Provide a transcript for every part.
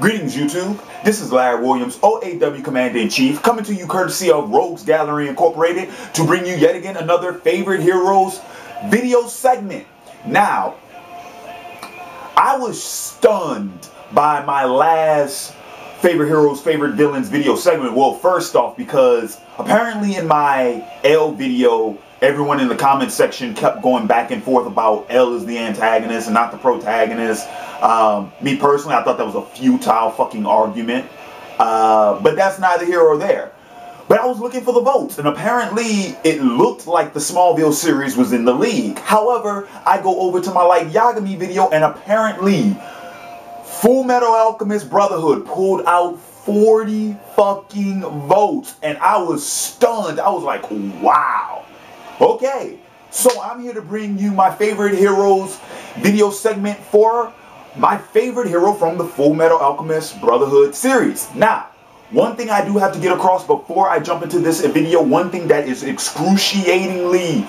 Greetings YouTube, this is Larry Williams, OAW Commander-in-Chief, coming to you courtesy of Rogues Gallery Incorporated to bring you yet again another Favorite Heroes video segment. Now, I was stunned by my last Favorite Heroes, Favorite Villains video segment. Well, first off, because apparently in my L video, everyone in the comment section kept going back and forth about L is the antagonist and not the protagonist. Me personally, I thought that was a futile fucking argument. But that's neither here or there. But I was looking for the votes, and apparently it looked like the Smallville series was in the league. However, I go over to my Light Yagami video, and apparently Full Metal Alchemist Brotherhood pulled out 40 fucking votes, and I was stunned. I was like, wow. Okay, so I'm here to bring you my favorite heroes video segment for my favorite hero from the Full Metal Alchemist Brotherhood series. Now, one thing I do have to get across before I jump into this video, one thing that is excruciatingly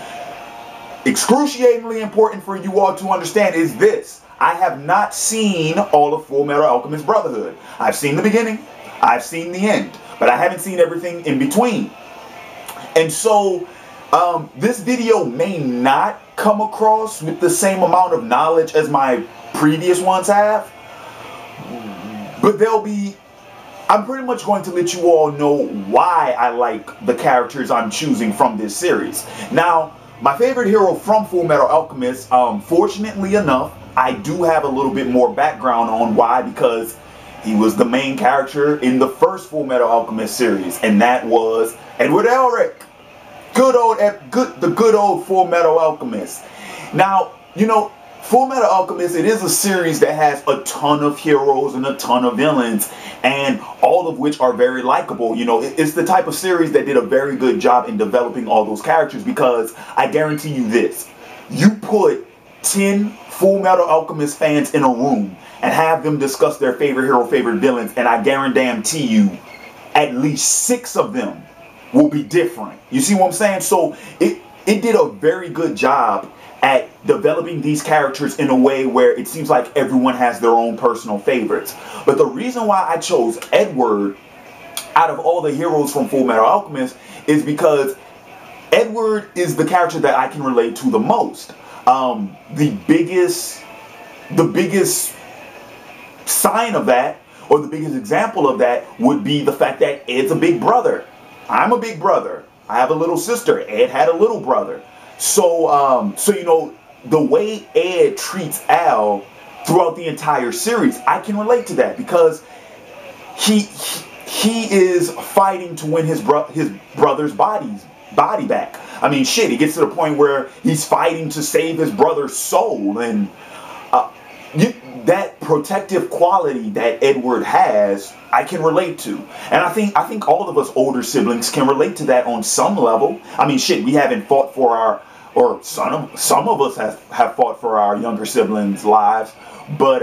important for you all to understand is this. I have not seen all of Full Metal Alchemist Brotherhood. I've seen the beginning, I've seen the end, but I haven't seen everything in between. And so, this video may not come across with the same amount of knowledge as my previous ones have, but I'm pretty much going to let you all know why I like the characters I'm choosing from this series. Now, my favorite hero from Full Metal Alchemist, fortunately enough, I do have a little bit more background on why, because he was the main character in the first Full Metal Alchemist series, and that was Edward Elric. The good old Full Metal Alchemist. Now, you know, Full Metal Alchemist, it is a series that has a ton of heroes and a ton of villains, and all of which are very likable. You know, it's the type of series that did a very good job in developing all those characters, because I guarantee you this. You put 10 Full Metal Alchemist fans in a room and have them discuss their favorite hero, favorite villains, and I guarantee you at least 6 of them will be different. You see what I'm saying? So it did a very good job at developing these characters in a way where it seems like everyone has their own personal favorites. But the reason why I chose Edward out of all the heroes from Full Metal Alchemist is because Edward is the character that I can relate to the most. The biggest sign of that, or the biggest example of that, would be the fact that Ed's a big brother. I'm a big brother. I have a little sister. Ed had a little brother. So you know, the way Ed treats Al throughout the entire series, I can relate to that, because he is fighting to win his brother's body back. I mean, shit, he gets to the point where he's fighting to save his brother's soul, and that protective quality that Edward has, I can relate to. And I think all of us older siblings can relate to that on some level. I mean, shit, we haven't fought for our, or some of us have fought for our younger siblings' lives, but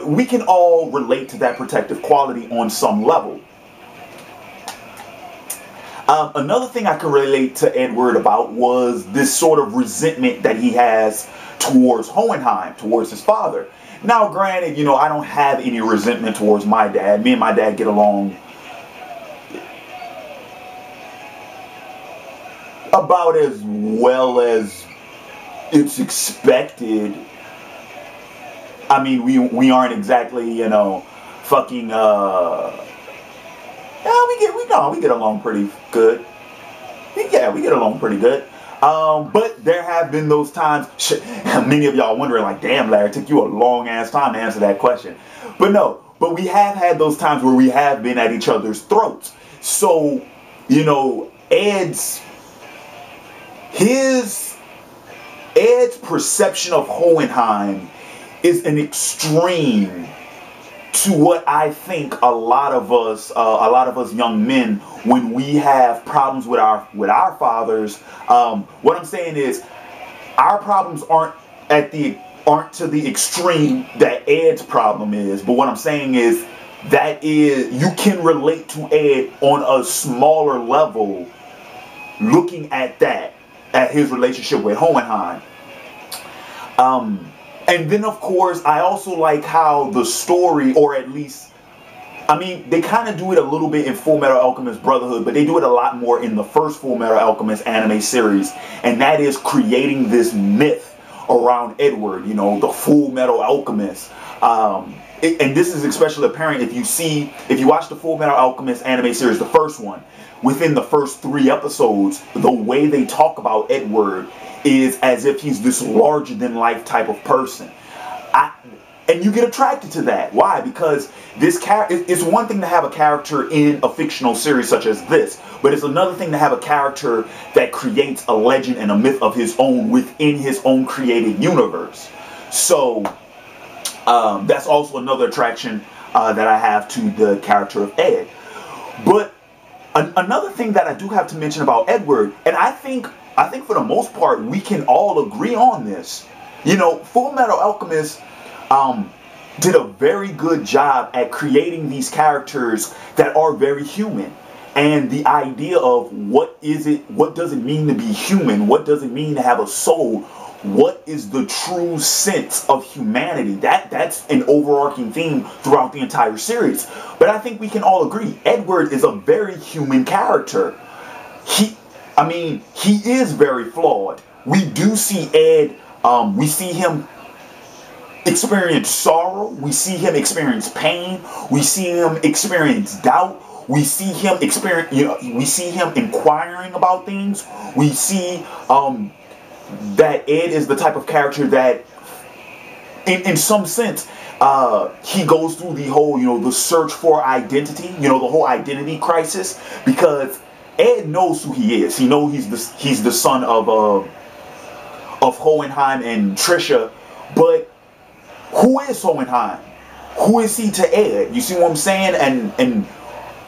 we can all relate to that protective quality on some level. Another thing I could relate to Edward about was this sort of resentment that he has towards Hohenheim, towards his father. Now, granted, you know, I don't have any resentment towards my dad. Me and my dad get along about as well as it's expected. I mean, we aren't exactly, you know, fucking, yeah, we get along pretty good. Yeah, we get along pretty good. But there have been those times, many of y'all wondering like, damn, Larry, it took you a long ass time to answer that question. But no, but we have had those times where we have been at each other's throats. So, you know, Ed's perception of Hohenheim is an extreme to what I think a lot of us young men, when we have problems with our fathers, what I'm saying is our problems aren't to the extreme that Ed's problem is. But what I'm saying is you can relate to Ed on a smaller level, looking at his relationship with Hohenheim. And then, of course, I also like how the story, or at least, I mean, they kind of do it a little bit in Full Metal Alchemist Brotherhood, but they do it a lot more in the first Full Metal Alchemist anime series. And that is creating this myth around Edward, you know, the Full Metal Alchemist. And this is especially apparent if you watch the Full Metal Alchemist anime series, the first one, within the first 3 episodes, the way they talk about Edward is as if he's this larger than life type of person. And you get attracted to that. Why? Because this character, it's one thing to have a character in a fictional series such as this, but it's another thing to have a character that creates a legend and a myth of his own within his own created universe. So that's also another attraction that I have to the character of Ed. But another thing that I do have to mention about Edward, and I think for the most part we can all agree on this. You know, Full Metal Alchemist did a very good job at creating these characters that are very human. And the idea of what does it mean to be human? What does it mean to have a soul? What is the true sense of humanity? That's an overarching theme throughout the entire series. But I think we can all agree, Edward is a very human character. He is very flawed. We do see Ed, we see him experience sorrow, we see him experience pain, we see him experience doubt, we see him we see him inquiring about things. We see that Ed is the type of character that in some sense he goes through the whole, you know, the search for identity, you know, the whole identity crisis, because Ed knows who he is. He knows he's the son of Hohenheim and Trisha, but who is Hohenheim? Who is he to Ed? You see what I'm saying? And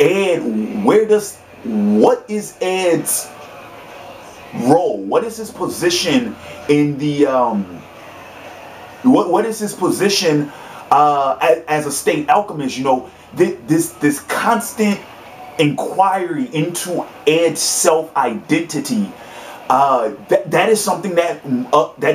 Ed, what is Ed's role? What is his position in the what is his position as a state alchemist? You know, this constant inquiry into Ed's self-identity. That is something that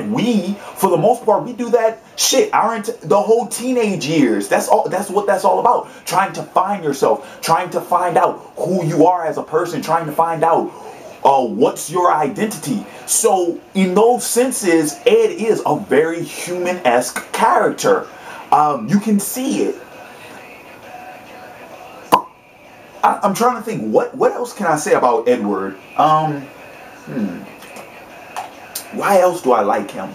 we, for the most part, we do that shit the whole teenage years. That's what that's all about. Trying to find yourself, trying to find out who you are as a person, trying to find out what's your identity. So in those senses, Ed is a very human-esque character. You can see it. I'm trying to think, what else can I say about Edward? Why else do I like him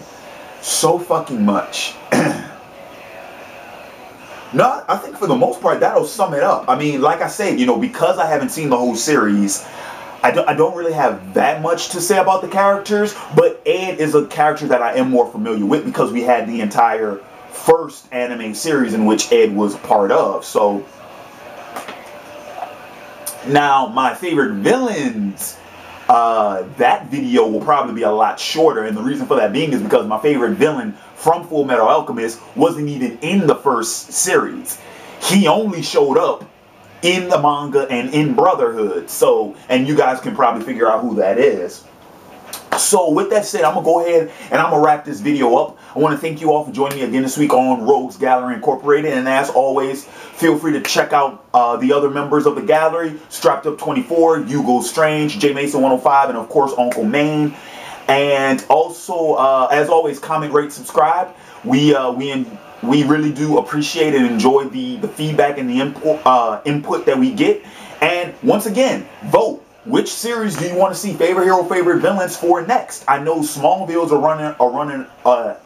so fucking much? No, I think for the most part that'll sum it up. I mean, like I said, you know, because I haven't seen the whole series, I don't really have that much to say about the characters, but Ed is a character that I am more familiar with because we had the entire first anime series in which Ed was part of. So now my favorite villains, that video will probably be a lot shorter, and the reason for that being is because my favorite villain from Full Metal Alchemist wasn't even in the first series. He only showed up in the manga and in Brotherhood. So, and you guys can probably figure out who that is. So with that said, I'm going to go ahead and I'm going to wrap this video up. I want to thank you all for joining me again this week on Rogues Gallery Incorporated. And as always, feel free to check out the other members of the gallery. Strapped Up 24, Hugo Strange, J Mason 105, and of course Uncle Maine. And also, as always, comment, rate, subscribe. We really do appreciate and enjoy the feedback and the input that we get. And once again, vote. Which series do you want to see favorite hero, favorite villains for next? I know Smallville's a runner-up.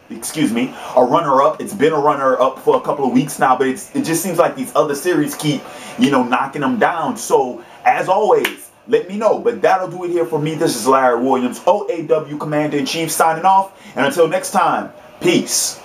It's been a runner-up for a couple of weeks now, but it just seems like these other series keep, you know, knocking them down. So, as always, let me know. But that'll do it here for me. This is Larry Williams, OAW Commander-in-Chief, signing off. And until next time, peace.